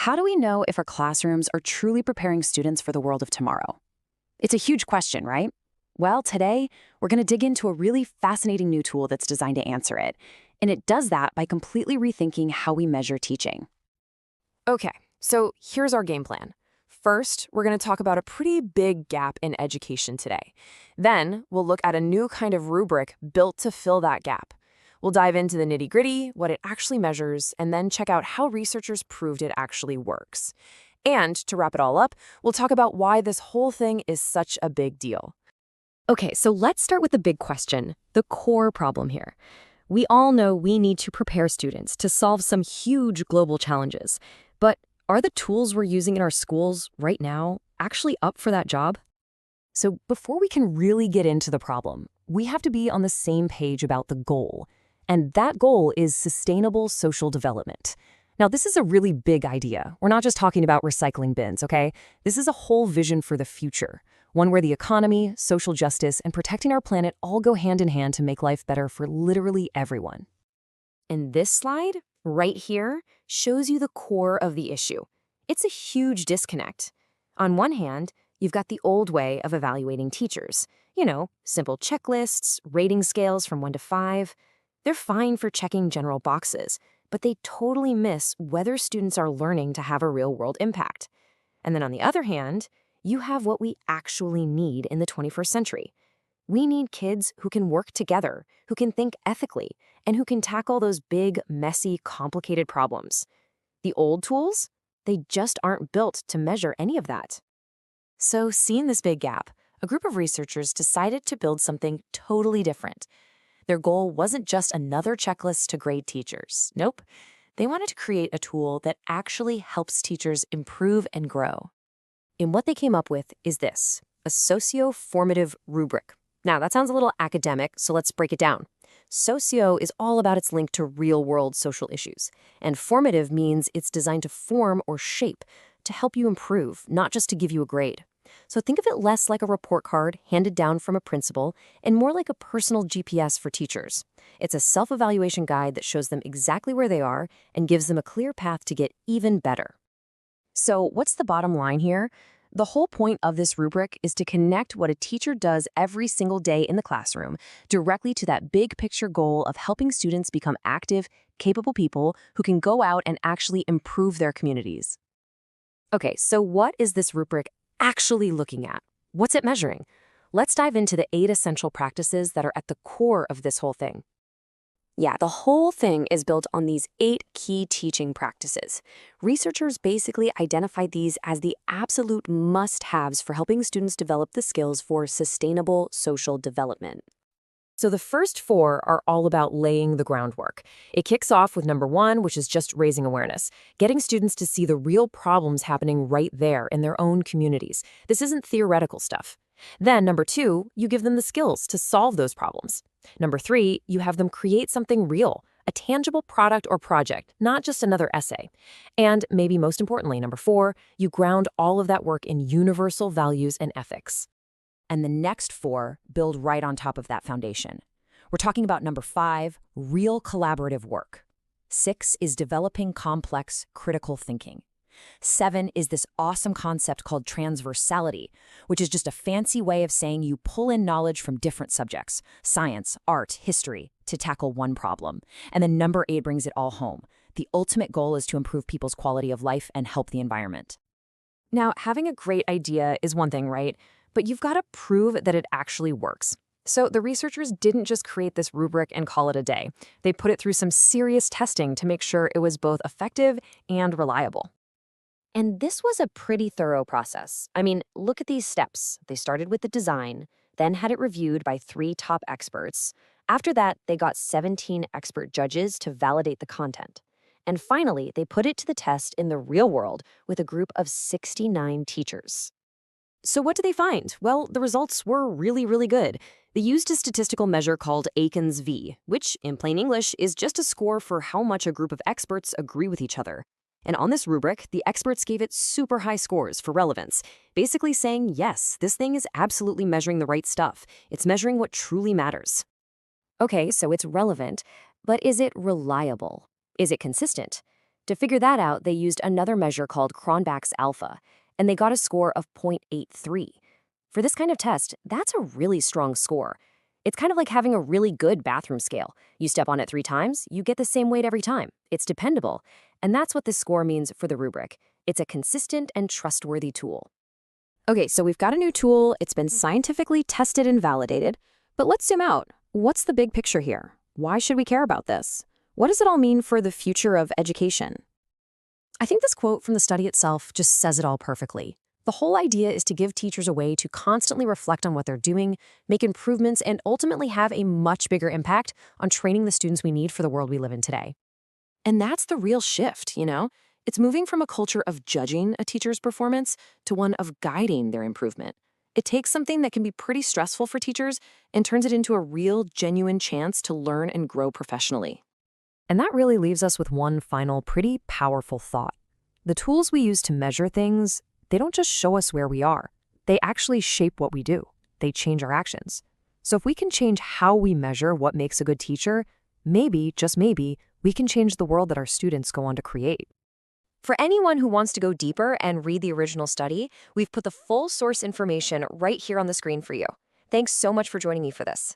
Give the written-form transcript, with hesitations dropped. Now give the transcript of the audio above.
how do we know if our classrooms are truly preparing students for the world of tomorrow? It's a huge question, right? Well, today, we're going to dig into a really fascinating new tool that's designed to answer it. And it does that by completely rethinking how we measure teaching. Okay, so here's our game plan. First, we're going to talk about a pretty big gap in education today. Then, we'll look at a new kind of rubric built to fill that gap. We'll dive into the nitty-gritty, what it actually measures, and then check out how researchers proved it actually works. And to wrap it all up, we'll talk about why this whole thing is such a big deal. Okay, so let's start with the big question, the core problem here. We all know we need to prepare students to solve some huge global challenges, but are the tools we're using in our schools right now actually up for that job? So before we can really get into the problem, we have to be on the same page about the goal. And that goal is sustainable social development. Now, this is a really big idea. We're not just talking about recycling bins, okay? This is a whole vision for the future, one where the economy, social justice, and protecting our planet all go hand in hand to make life better for literally everyone. And this slide, right here, shows you the core of the issue. It's a huge disconnect. On one hand, you've got the old way of evaluating teachers. You know, simple checklists, rating scales from 1 to 5. They're fine for checking general boxes, but they totally miss whether students are learning to have a real-world impact. And then on the other hand, you have what we actually need in the 21st century. We need kids who can work together, who can think ethically, and who can tackle those big, messy, complicated problems. The old tools, they just aren't built to measure any of that. So, seeing this big gap, a group of researchers decided to build something totally different. Their goal wasn't just another checklist to grade teachers. Nope. They wanted to create a tool that actually helps teachers improve and grow. And what they came up with is this, a socioformative rubric. Now, that sounds a little academic, so let's break it down. Socio is all about its link to real-world social issues, and formative means it's designed to form or shape, to help you improve, not just to give you a grade. So think of it less like a report card handed down from a principal and more like a personal GPS for teachers. It's a self-evaluation guide that shows them exactly where they are and gives them a clear path to get even better. So what's the bottom line here? The whole point of this rubric is to connect what a teacher does every single day in the classroom directly to that big picture goal of helping students become active, capable people who can go out and actually improve their communities. Okay, so what is this rubric actually looking at? What's it measuring? Let's dive into the 8 essential practices that are at the core of this whole thing. Yeah, the whole thing is built on these 8 key teaching practices. Researchers basically identified these as the absolute must-haves for helping students develop the skills for sustainable social development. So the first 4 are all about laying the groundwork. It kicks off with number 1, which is just raising awareness, getting students to see the real problems happening right there in their own communities. This isn't theoretical stuff. Then number 2, you give them the skills to solve those problems. Number 3, you have them create something real, a tangible product or project, not just another essay. And maybe most importantly, number 4, you ground all of that work in universal values and ethics. And the next 4 build right on top of that foundation. We're talking about number 5, real collaborative work. 6 is developing complex, critical thinking. 7 is this awesome concept called transversality, which is just a fancy way of saying you pull in knowledge from different subjects, science, art, history, to tackle one problem. And then number 8 brings it all home. The ultimate goal is to improve people's quality of life and help the environment. Now, having a great idea is one thing, right? But you've got to prove that it actually works. So the researchers didn't just create this rubric and call it a day. They put it through some serious testing to make sure it was both effective and reliable. And this was a pretty thorough process. I mean, look at these steps. They started with the design, then had it reviewed by 3 top experts. After that, they got 17 expert judges to validate the content. And finally, they put it to the test in the real world with a group of 69 teachers. So what did they find? Well, the results were really, really good. They used a statistical measure called Aiken's V, which, in plain English, is just a score for how much a group of experts agree with each other. And on this rubric, the experts gave it super high scores for relevance, basically saying, yes, this thing is absolutely measuring the right stuff. It's measuring what truly matters. Okay, so it's relevant, but is it reliable? Is it consistent? To figure that out, they used another measure called Cronbach's alpha, and they got a score of 0.83. For this kind of test, that's a really strong score. It's kind of like having a really good bathroom scale. You step on it 3 times, you get the same weight every time. It's dependable. And that's what this score means for the rubric. It's a consistent and trustworthy tool. Okay, so we've got a new tool. It's been scientifically tested and validated. But let's zoom out. What's the big picture here? Why should we care about this? What does it all mean for the future of education? I think this quote from the study itself just says it all perfectly. The whole idea is to give teachers a way to constantly reflect on what they're doing, make improvements, and ultimately have a much bigger impact on training the students we need for the world we live in today. And that's the real shift, you know? It's moving from a culture of judging a teacher's performance to one of guiding their improvement. It takes something that can be pretty stressful for teachers and turns it into a real, genuine chance to learn and grow professionally. And that really leaves us with one final, pretty powerful thought. The tools we use to measure things, they don't just show us where we are. They actually shape what we do. They change our actions. So if we can change how we measure what makes a good teacher, maybe, just maybe, we can change the world that our students go on to create. For anyone who wants to go deeper and read the original study, we've put the full source information right here on the screen for you. Thanks so much for joining me for this.